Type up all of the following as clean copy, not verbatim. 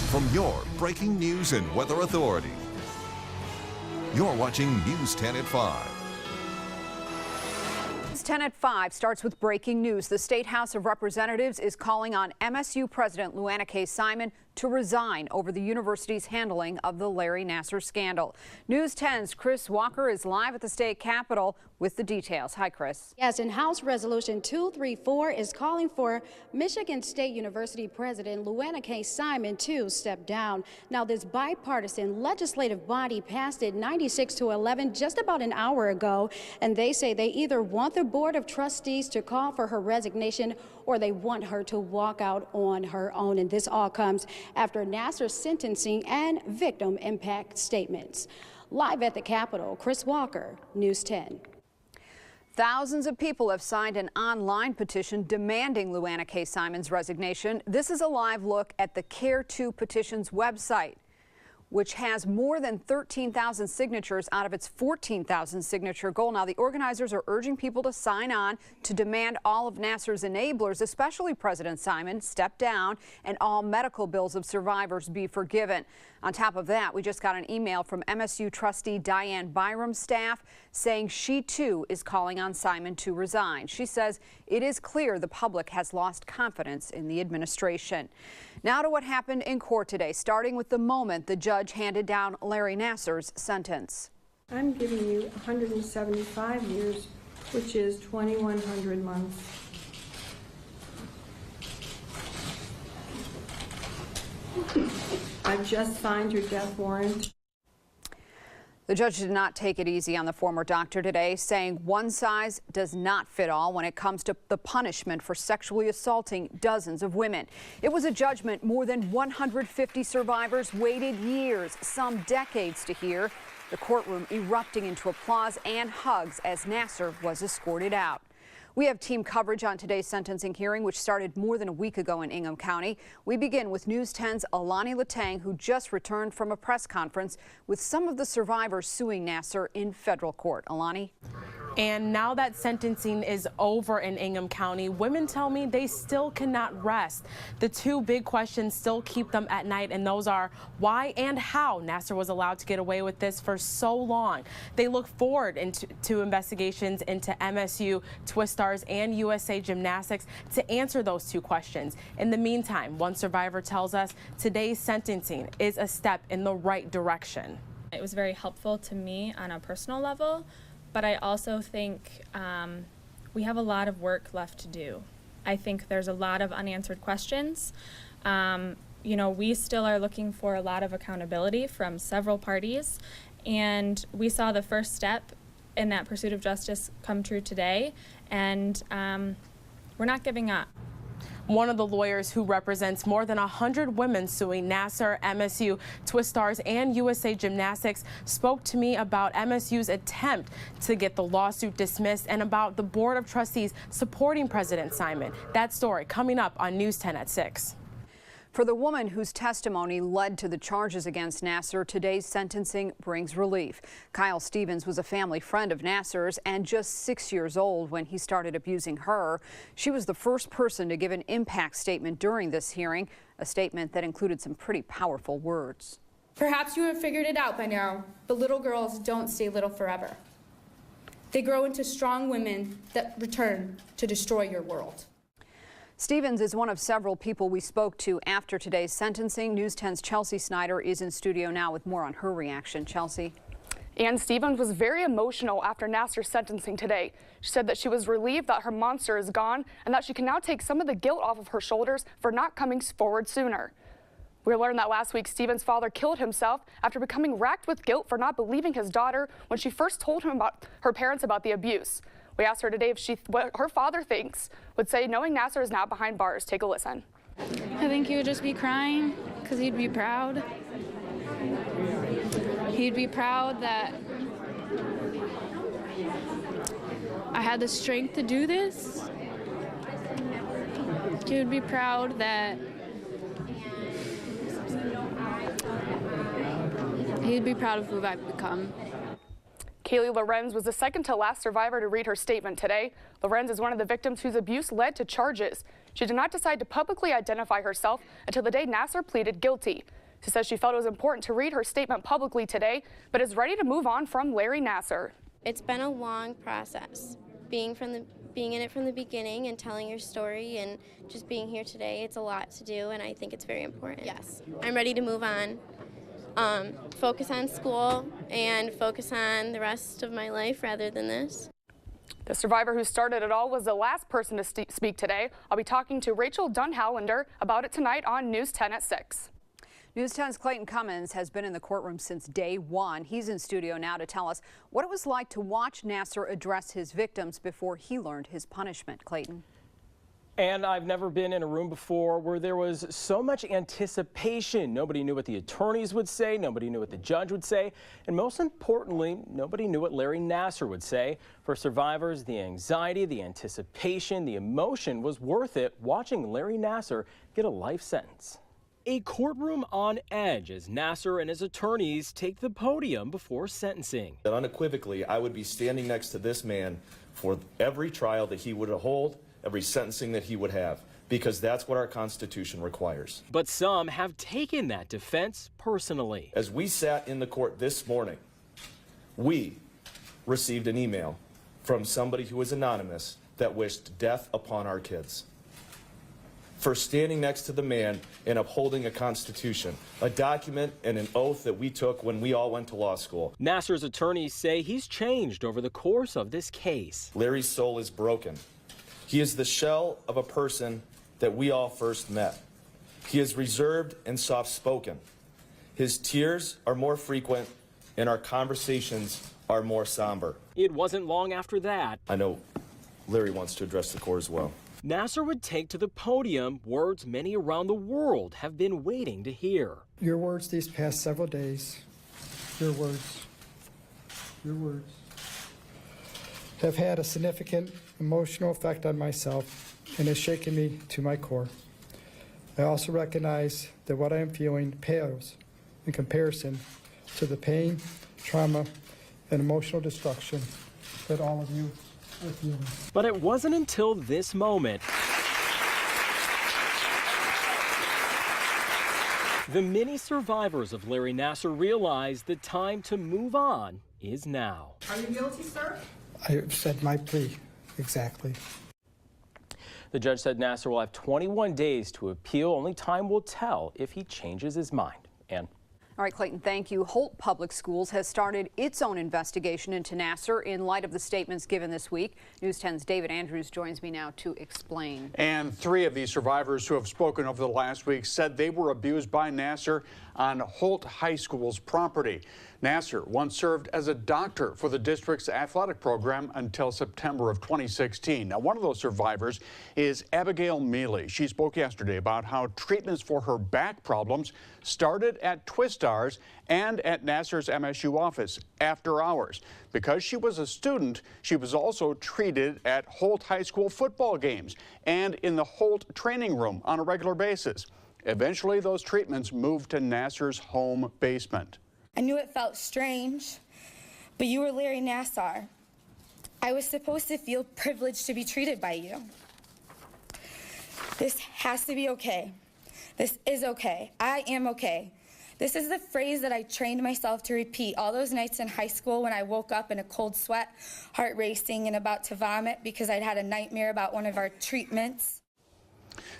from your breaking news and weather authority. You're watching News 10 at 5. 10 at 5 starts with breaking news. The State House of Representatives is calling on MSU President Luanna K. Simon to resign over the university's handling of the Larry Nassar scandal. News 10's Chris Walker is live at the state capitol with the details. Hi, Chris. Yes, and House Resolution 234 is calling for Michigan State University President Luanna K. Simon to step down. Now, this bipartisan legislative body passed it 96-11 just about an hour ago, and they say they either want the Board of Trustees to call for her resignation or they want her to walk out on her own. And this all comes after Nassar's sentencing and victim impact statements. Live at the Capitol, Chris Walker, News 10. Thousands of people have signed an online petition demanding Luanna K. Simon's resignation. This is a live look at the Care2 Petitions website, which has more than 13,000 signatures out of its 14,000 signature goal. Now, the organizers are urging people to sign on to demand all of Nassar's enablers, especially President Simon, step down and all medical bills of survivors be forgiven. On top of that, we just got an email from MSU trustee Diane Byram's staff saying she too is calling on Simon to resign. She says it is clear the public has lost confidence in the administration. Now to what happened in court today, starting with the moment the judge handed down Larry Nassar's sentence. I'm giving you 175 years, which is 2,100 months. I've just signed your death warrant. The judge did not take it easy on the former doctor today, saying one size does not fit all when it comes to the punishment for sexually assaulting dozens of women. It was a judgment more than 150 survivors waited years, some decades to hear. The courtroom erupting into applause and hugs as Nassar was escorted out. We have team coverage on today's sentencing hearing, which started more than a week ago in Ingham County. We begin with News 10's Alani Latang, who just returned from a press conference with some of the survivors suing Nassar in federal court. Alani? And now that sentencing is over in Ingham County, women tell me they still cannot rest. The two big questions still keep them at night, and those are why and how Nassar was allowed to get away with this for so long. They look forward to investigations into MSU, Twistars, and USA Gymnastics to answer those two questions. In the meantime, one survivor tells us today's sentencing is a step in the right direction. It was very helpful to me on a personal level, but I also think we have a lot of work left to do. I think there's a lot of unanswered questions. You know, we still are looking for a lot of accountability from several parties, and we saw the first step in that pursuit of justice come true today, and we're not giving up. One of the lawyers who represents more than 100 women suing Nassar, MSU, Twistars, and USA Gymnastics spoke to me about MSU's attempt to get the lawsuit dismissed and about the Board of Trustees supporting President Simon. That story coming up on News 10 at 6. For the woman whose testimony led to the charges against Nassar, today's sentencing brings relief. Kyle Stevens was a family friend of Nassar's and just 6 years old when he started abusing her. She was the first person to give an impact statement during this hearing, a statement that included some pretty powerful words. Perhaps you have figured it out by now, but little girls don't stay little forever. They grow into strong women that return to destroy your world. Stevens is one of several people we spoke to after today's sentencing. News 10's Chelsea Snyder is in studio now with more on her reaction. Chelsea. And Stevens was very emotional after Nassar's sentencing today. She said that she was relieved that her monster is gone and that she can now take some of the guilt off of her shoulders for not coming forward sooner. We learned that last week Stevens' father killed himself after becoming racked with guilt for not believing his daughter when she first told him about her parents about the abuse. We asked her today if what her father thinks would say knowing Nassar is now behind bars. Take a listen. I think he would just be crying because he'd be proud. He'd be proud that I had the strength to do this. He would be proud that he'd be proud of who I've become. Kaylee Lorenz was the second to last survivor to read her statement today. Lorenz is one of the victims whose abuse led to charges. She did not decide to publicly identify herself until the day Nassar pleaded guilty. She says she felt it was important to read her statement publicly today, but is ready to move on from Larry Nassar. It's been a long process, being in it from the beginning and telling your story and just being here today. It's a lot to do, and I think it's very important. Yes, I'm ready to move on, focus on school and focus on the rest of my life rather than this. The survivor who started it all was the last person to speak today. I'll be talking to Rachel Dunn-Hollander about it tonight on News 10 at 6. News 10's Clayton Cummins has been in the courtroom since day one. He's in studio now to tell us what it was like to watch Nassar address his victims before he learned his punishment. Clayton. And I've never been in a room before where there was so much anticipation. Nobody knew what the attorneys would say, nobody knew what the judge would say, and most importantly, nobody knew what Larry Nassar would say. For survivors, the anxiety, the anticipation, the emotion was worth it watching Larry Nassar get a life sentence. A courtroom on edge as Nassar and his attorneys take the podium before sentencing. Unequivocally, I would be standing next to this man for every trial that he would hold, every sentencing that he would have, because that's what our Constitution requires. But some have taken that defense personally. As we sat in the court this morning, we received an email from somebody who was anonymous that wished death upon our kids. For standing next to the man and upholding a Constitution, a document and an oath that we took when we all went to law school. Nassar's attorneys say he's changed over the course of this case. Larry's soul is broken. He is the shell of a person that we all first met. He is reserved and soft-spoken. His tears are more frequent and our conversations are more somber. It wasn't long after that. I know Larry wants to address the court as well. Nassar would take to the podium words many around the world have been waiting to hear. Your words these past several days, your words have had a significant emotional effect on myself and has shaken me to my core. I also recognize that what I am feeling pales in comparison to the pain, trauma, and emotional destruction that all of you are feeling. But it wasn't until this moment the many survivors of Larry Nassar realized the time to move on is now. Are you guilty, sir? I have said my plea, exactly. The judge said Nassar will have 21 days to appeal. Only time will tell if he changes his mind. And all right, Clayton, thank you. Holt Public Schools has started its own investigation into Nassar in light of the statements given this week. News 10's David Andrews joins me now to explain. And 3 of these survivors who have spoken over the last week said they were abused by Nassar on Holt High School's property. Nassar once served as a doctor for the district's athletic program until September of 2016. Now, one of those survivors is Abigail Mealy. She spoke yesterday about how treatments for her back problems started at Twistars and at Nassar's MSU office after hours. Because she was a student, she was also treated at Holt High School football games and in the Holt training room on a regular basis. Eventually, those treatments moved to Nassar's home basement. I knew it felt strange, but you were Larry Nassar. I was supposed to feel privileged to be treated by you. This has to be okay. This is okay. I am okay. This is the phrase that I trained myself to repeat all those nights in high school when I woke up in a cold sweat, heart racing, and about to vomit because I'd had a nightmare about one of our treatments.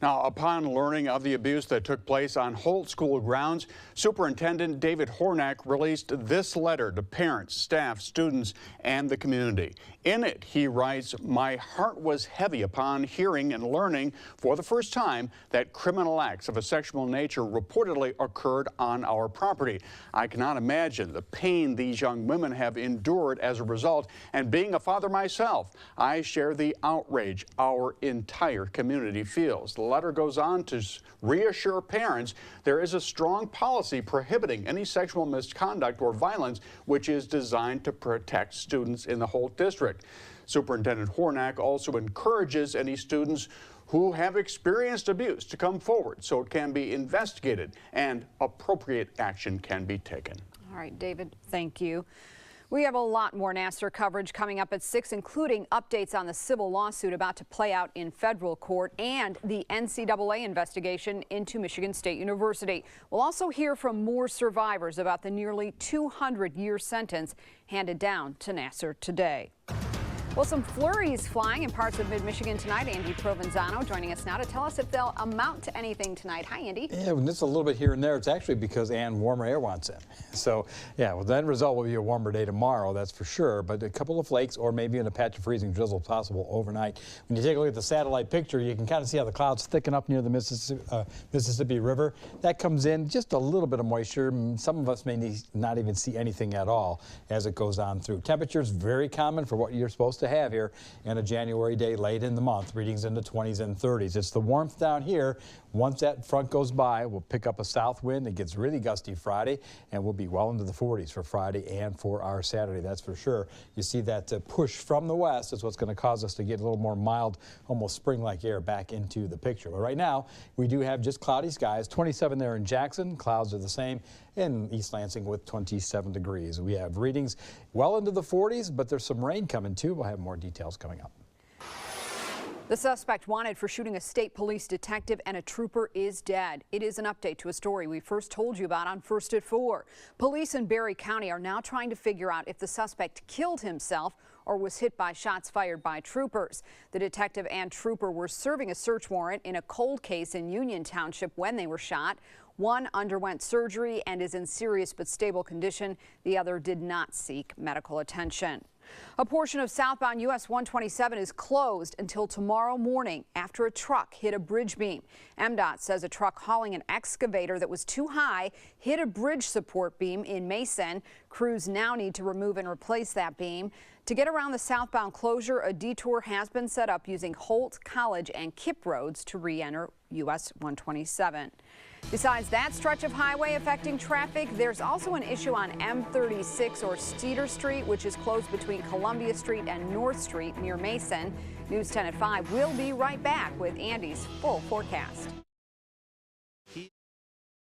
Now, upon learning of the abuse that took place on Holt School grounds, Superintendent David Hornak released this letter to parents, staff, students, and the community. In it, he writes, "My heart was heavy upon hearing and learning for the first time that criminal acts of a sexual nature reportedly occurred on our property. I cannot imagine the pain these young women have endured as a result, and being a father myself, I share the outrage our entire community feels." The letter goes on to reassure parents there is a strong policy prohibiting any sexual misconduct or violence which is designed to protect students in the Holt district. Superintendent Hornak also encourages any students who have experienced abuse to come forward so it can be investigated and appropriate action can be taken. All right, David, thank you. We have a lot more Nassar coverage coming up at 6, including updates on the civil lawsuit about to play out in federal court and the NCAA investigation into Michigan State University. We'll also hear from more survivors about the nearly 200-year sentence handed down to Nassar today. Well, some flurries flying in parts of mid-Michigan tonight. Andy Provenzano joining us now to tell us if they'll amount to anything tonight. Hi, Andy. Yeah, when it's a little bit here and there, it's actually because warmer air wants in. So, yeah, well, the end result will be a warmer day tomorrow, that's for sure. But a couple of flakes or maybe in a patch of freezing drizzle possible overnight. When you take a look at the satellite picture, you can kind of see how the clouds thicken up near the Mississippi River. That comes in just a little bit of moisture. Some of us may not even see anything at all as it goes on through. Temperatures very common for what you're supposed to have here in a January day late in the month, readings in the 20s and 30s. It's the warmth down here. Once that front goes by, we'll pick up a south wind. It gets really gusty Friday, and we'll be well into the 40s for Friday and for our Saturday, that's for sure. You see that push from the west is what's going to cause us to get a little more mild, almost spring-like air back into the picture. But right now, we do have just cloudy skies. 27 there in Jackson. Clouds are the same in East Lansing with 27 degrees. We have readings well into the 40s, but there's some rain coming too. We'll have more details coming up. The suspect wanted for shooting a state police detective and a trooper is dead. It is an update to a story we first told you about on First at 4. Police in Barry County are now trying to figure out if the suspect killed himself or was hit by shots fired by troopers. The detective and trooper were serving a search warrant in a cold case in Union Township when they were shot. One underwent surgery and is in serious but stable condition. The other did not seek medical attention. A portion of southbound US 127 is closed until tomorrow morning after a truck hit a bridge beam. MDOT says a truck hauling an excavator that was too high hit a bridge support beam in Mason. Crews now need to remove and replace that beam. To get around the southbound closure, a detour has been set up using Holt, College, and Kip roads to re-enter US 127. Besides that stretch of highway affecting traffic, there's also an issue on M36 or Cedar Street, which is closed between Columbia Street and North Street near Mason. News 10 at 5 will be right back with Andy's full forecast.